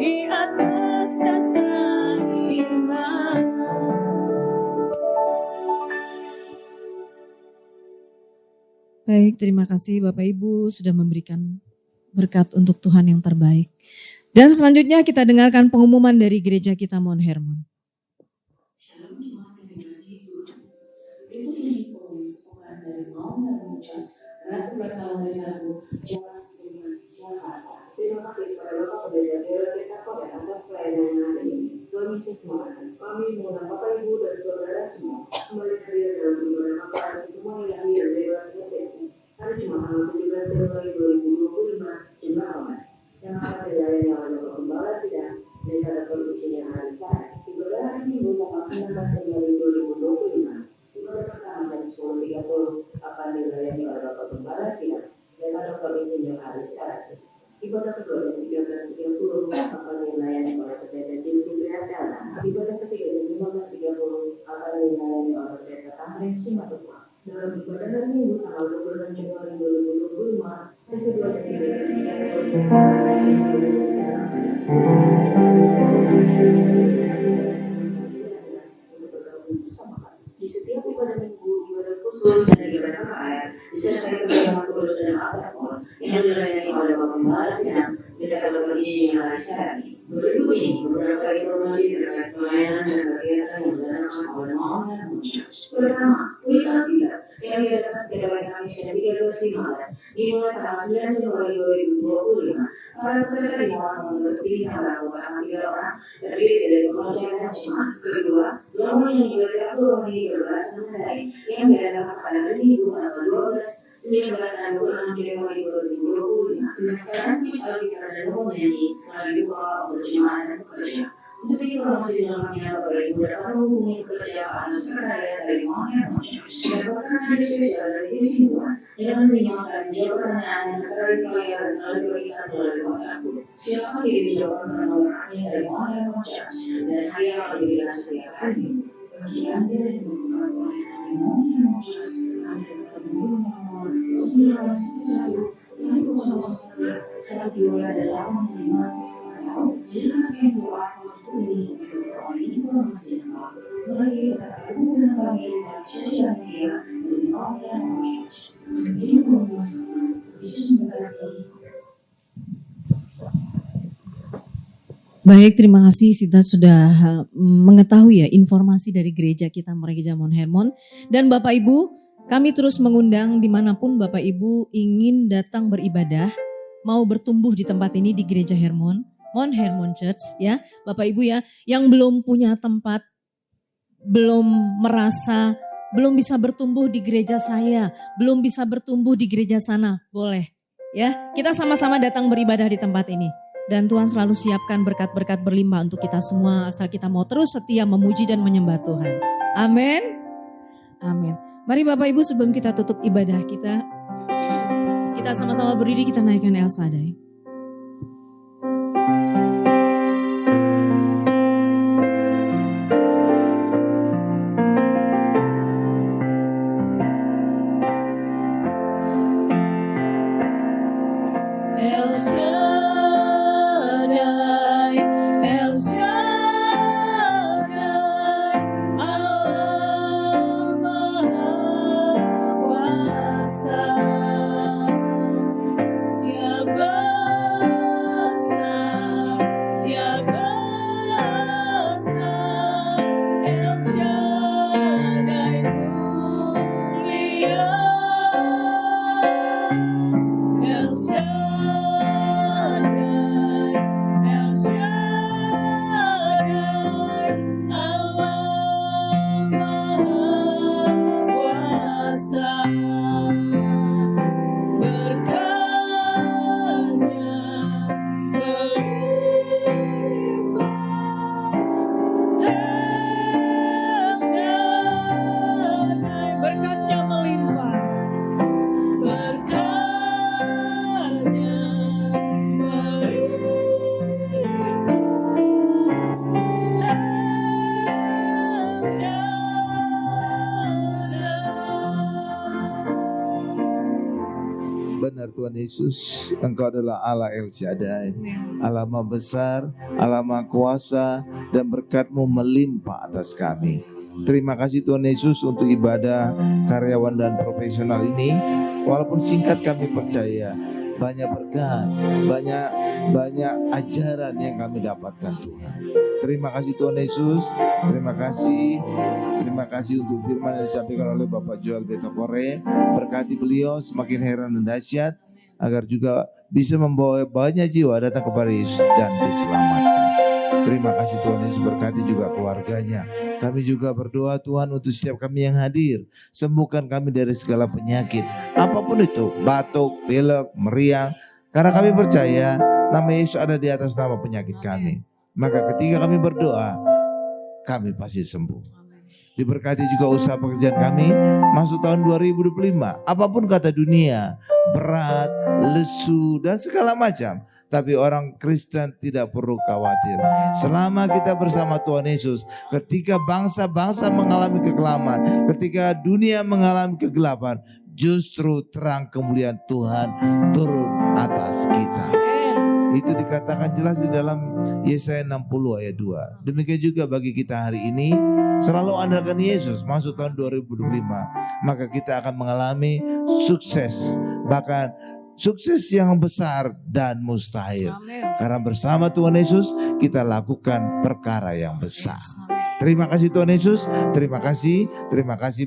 iman di atas dasar iman. Baik, terima kasih Bapak Ibu sudah memberikan berkat untuk Tuhan yang terbaik. Dan selanjutnya kita dengarkan pengumuman dari gereja kita Mount Hermon. Shalom jemaat yang dikasihi Tuhan. Berikut ini pengumuman sekolah dari Mount Hermon Church, Ratu Plaza Lantai 1, Jalan Sudirman, Jakarta. Terima kasih kepada Bapak Pendeta Yoel Betakore atas pelayanan hari ini. Tuhan Yesus memberkati. Kami mengundang Bapak Ibu dan saudara semua kembali hadir dalam ibadah Bapak semua yang hadir bebas sesi hari Jumat tanggal 17 Februari 2025 jam 18 yang akan dilayani oleh Bapak Gembala Sidang daripada Perlusinya hari Saat. Ibadah hari Minggu tanggal 19 Februari 2025. Ibadah pertama jam 10.30 akan dilayani oleh Bapak Gembala Sidang daripada Perlusinya hari Saat. Ibadah kedua jam 13.30 akan dilayani oleh Pendeta Jilki Prihatana. Ibadah ketiga jam 15.30 akan dilayani oleh Pendeta Tamrin Simatupang. Dalam ibadah hari Minggu tanggal 26 Januari 2025, sesi 2 jam 3 bersama kami. Di setiap ibadah minggu, ibadah khusus dan ibadah KKR disertai perjamuan kudus dan apapun yang dilayani oleh Bapak Gembala Sidang dekat Bapak Isinya hari Sarani. Berikut ini beberapa informasi terkait pelayanan dan kegiatan yang dilakukan oleh Mount Hermon Church. Pertama, kuis Alkitab yang diadakan setiap hari Kamis jam 13.15 dimulai tanggal 9 Januari 2025. Para peserta dimohon untuk terpilih yang melakukan 3 orang terdiri dari pengajar dan jemaat. Kedua, lomba yang dibaca Al-Quran berbahasa Mandarin yang diadakan pada hari Minggu tanggal 12, 19 dan 26 Januari 2025. Pendaftaran kuis Alkitab dan lomba nyanyi telah dibuka untuk jemaat dan pekerja. Untuk informasi selengkapnya, Bapak Ibu dapat menghubungi pekerjaan sekretariat dari Mount Hermon Church. Dapatkan hadiah spesial dari kesimpulan dengan menyiapkan jawab pertanyaan yang terkait pelayanan telah diberikan melalui WhatsApp. Silakan kirim jawaban ke nomor hanya dari Mount Hermon Church dan hadiah akan diberikan setiap hari. Bagi Anda yang membutuhkan pelayanan di Mount Hermon Church, Anda dapat menghubungi nomor 911 101 12 dan 85 Silakan saya doa untuk ini informasi melalui kemudahan kami sosial media dari online podcast. Ini informasi Yesus memberkati. Baik, terima kasih Sita sudah mengetahui ya informasi dari gereja kita Gereja Mount Hermon. Dan Bapak Ibu, kami terus mengundang dimanapun Bapak Ibu ingin datang beribadah, mau bertumbuh di tempat ini di Gereja Hermon, Mount Hermon Church ya. Bapak Ibu ya, yang belum punya tempat, belum merasa, belum bisa bertumbuh di gereja saya, belum bisa bertumbuh di gereja sana, boleh ya. Kita sama-sama datang beribadah di tempat ini. Dan Tuhan selalu siapkan berkat-berkat berlimpah untuk kita semua asal kita mau terus setia memuji dan menyembah Tuhan. Amin. Amin. Mari Bapak Ibu sebelum kita tutup ibadah kita sama-sama berdiri, kita naikkan El Shaddai. El Shaddai, El Shaddai, Allah Maha Kuasa. Dia besar, Dia besar, El Shaddai mulia, El Shaddai. El Shaddai, Allah Maha Kuasa. Berkat-Nya melimpah. El Shaddai, berkat-Nya melimpah. Berkat-Nya Benar Tuhan Yesus, Engkau adalah Allah El Shaddai, Allah Maha Besar, Allah Maha Kuasa, dan berkat-Mu melimpah atas kami. Terima kasih Tuhan Yesus untuk ibadah karyawan dan profesional ini. Walaupun singkat, kami percaya banyak berkat, banyak ajaran yang kami dapatkan Tuhan. Terima kasih Tuhan Yesus, terima kasih untuk firman yang disampaikan oleh Bapak Joel Betokore. Berkati beliau semakin heran dan dahsyat, agar juga bisa membawa banyak jiwa datang kepada Yesus dan diselamatkan. Terima kasih Tuhan Yesus, berkati juga keluarganya. Kami juga berdoa Tuhan untuk setiap kami yang hadir, sembuhkan kami dari segala penyakit, apapun itu, batuk, pilek, meriang. Karena kami percaya nama Yesus ada di atas nama penyakit kami. Maka ketika kami berdoa, kami pasti sembuh. Diberkati juga usaha pekerjaan kami masuk tahun 2025. Apapun kata dunia, berat, lesu, dan segala macam, tapi orang Kristen tidak perlu khawatir. Selama kita bersama Tuhan Yesus, ketika bangsa-bangsa mengalami kekelaman, ketika dunia mengalami kegelapan, justru terang kemuliaan Tuhan turun atas kita. Itu dikatakan jelas di dalam Yesaya 60 ayat 2. Demikian juga bagi kita hari ini, selalu andalkan Yesus masuk tahun 2025. Maka kita akan mengalami sukses, bahkan sukses yang besar dan mustahil. Amin. Karena bersama Tuhan Yesus kita lakukan perkara yang besar. Terima kasih Tuhan Yesus, terima kasih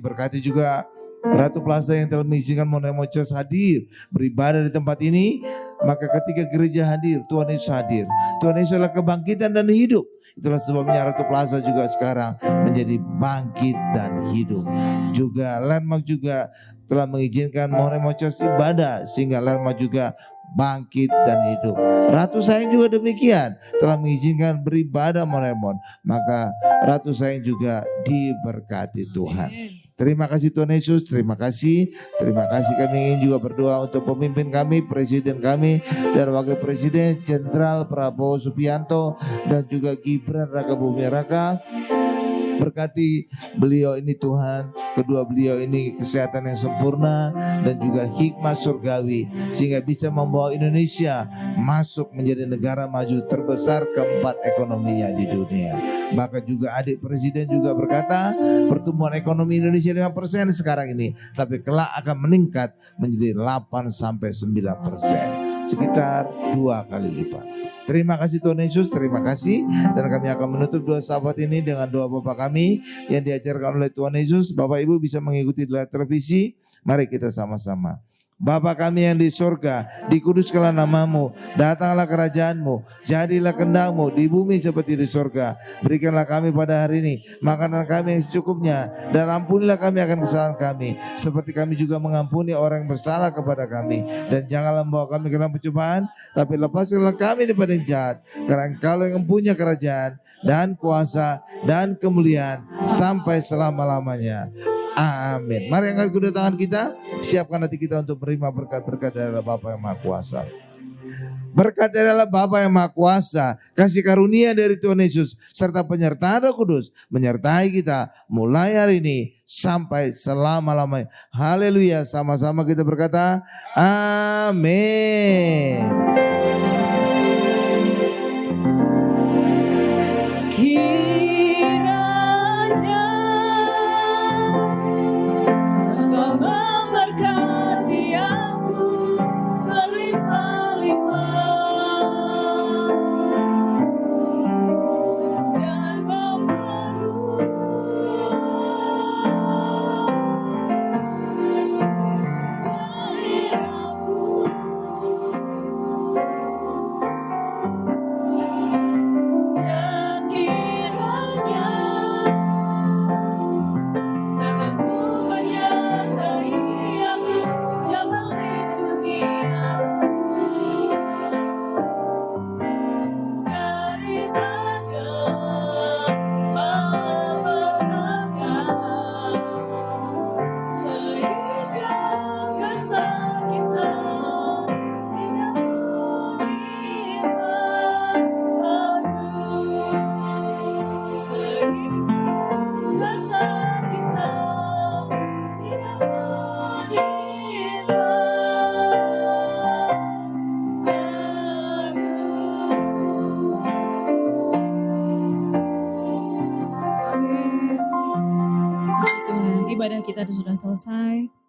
berkati juga Ratu Plaza yang telah mengizinkan Mount Hermon Church hadir beribadah di tempat ini. Maka ketika gereja hadir, Tuhan Yesus hadir. Tuhan Yesus adalah kebangkitan dan hidup. Itulah sebabnya Ratu Plaza juga sekarang menjadi bangkit dan hidup. Juga Landmark juga telah mengizinkan Mount Hermon Church ibadah, sehingga Landmark juga bangkit dan hidup. Ratu Sayang juga demikian, telah mengizinkan beribadah Mount Hermon. Maka Ratu Sayang juga diberkati Tuhan. Terima kasih Tuhan Yesus, terima kasih. Kami ingin juga berdoa untuk pemimpin kami, presiden kami, dan wakil presiden Jenderal Prabowo Subianto, dan juga Gibran Raka Buming Raka. Berkati beliau ini Tuhan, kedua beliau ini kesehatan yang sempurna dan juga hikmah surgawi sehingga bisa membawa Indonesia masuk menjadi negara maju terbesar keempat ekonominya di dunia. Maka juga adik presiden juga berkata pertumbuhan ekonomi Indonesia 5% sekarang ini, tapi kelak akan meningkat menjadi 8-9%, sekitar 2 kali lipat. Terima kasih Tuhan Yesus, terima kasih. Dan kami akan menutup doa sahabat ini dengan doa Bapa kami yang diajarkan oleh Tuhan Yesus. Bapak Ibu bisa mengikuti di layar televisi. Mari kita sama-sama. Bapa kami yang di surga, dikuduskanlah namamu, datanglah kerajaanmu, jadilah kehendakmu di bumi seperti di surga. Berikanlah kami pada hari ini makanan kami yang secukupnya, dan ampunilah kami akan kesalahan kami, seperti kami juga mengampuni orang yang bersalah kepada kami. Dan janganlah membawa kami ke dalam pencobaan, tapi lepaskanlah kami daripada yang jahat, karena Engkau yang mempunyai kerajaan dan kuasa dan kemuliaan sampai selama-lamanya. Amin. Mari angkat kedua tangan kita, siapkan hati kita untuk menerima berkat-berkat dari Bapa yang Maha Kuasa. Berkat dari Bapa yang Maha Kuasa, kasih karunia dari Tuhan Yesus, serta penyertaan Roh Kudus menyertai kita mulai hari ini sampai selama-lamanya. Haleluya. Sama-sama kita berkata, amin. Engkau memberkati aku berlimpah-limpah dan memenuhi gairahku. Dan kiranya tanganmu menyertai aku dan melindungi aku daripada malapetaka, sehingga kesakitan tidak menimpa aku, sehingga kesakitan tidak menimpa aku. Amin. Puji Tuhan, ibadah kita sudah selesai.